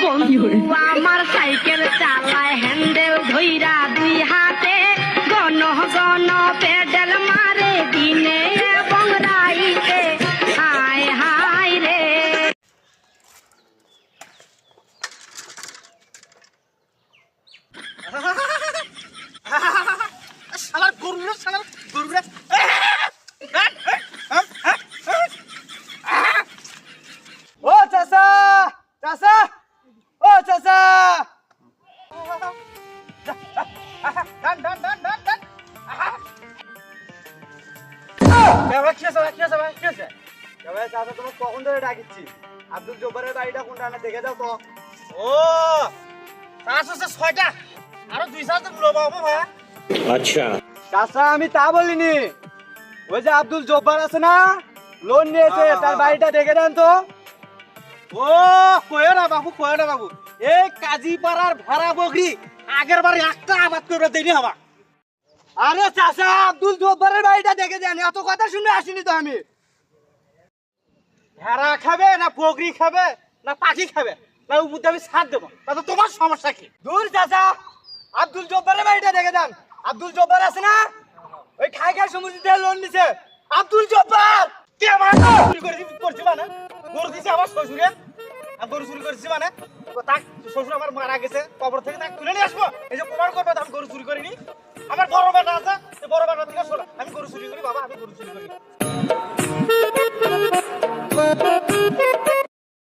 বন্ধু আমার সাইকেল চালায় হ্যান্ডেল ধইরা দুই হাতে গণ গণ পেডেল মারে দিনে এবং রাইতে হায় হায় রে। শালার গরুরে শালার গরুরে ও চাচা চাচা ও চাচা ডান ডান ডান ডান ডান চাচা তোমাকে কখন ধরে ডাকিচ্ছি আব্দুল জব্বারের বাড়িটা কোনটা না দেখে যাও তো ও চাষ হচ্ছে 6টা আরো 2 সাল তো বুড়ো বাবা ভাই আচ্ছা চাচা আমি তা বলিনি ওই যে আব্দুল জব্বার আছে না লোন নিয়েছে তার বাড়িটা দেখে দেন তো ও কয় না বাবু এই কাজীপাড়ার ভেড়া বকরি আগের বারে একটা আবাদ করে দেয়নি হবা আরে চাচা আব্দুল জব্বারের বাড়িটা দেখে দেন এত কথা শুনে আসিনি তো আমি ভেড়া খাবে না বকরি খাবে না পাখি খাবে না ওর মধ্যে আমি ছাড় দেবো তাতে তোমার সমস্যা কি দূর চাচা আব্দুল জব্বারের বাড়িটা দেখে দেন আব্দুল জব্বার আছে না ওই খাইখার সমুদ্রে লোন নিছে আব্দুল জব্বার কে আমার চুরি করছি মানে গরু দিছে আমার শ্বশুরে আমি গরু চুরি করেছি মানে তাক শ্বশুর আমার মারা গেছে কবর থেকে তাকে তুলে নিয়ে আসবো এই যে প্রমাণ করবে আমি গরু চুরি করিনি আমার বড় বেটা আছে বড় বেটা থেকে শোনা আমি গরু চুরি করি বাবা আমি গরু চুরি করি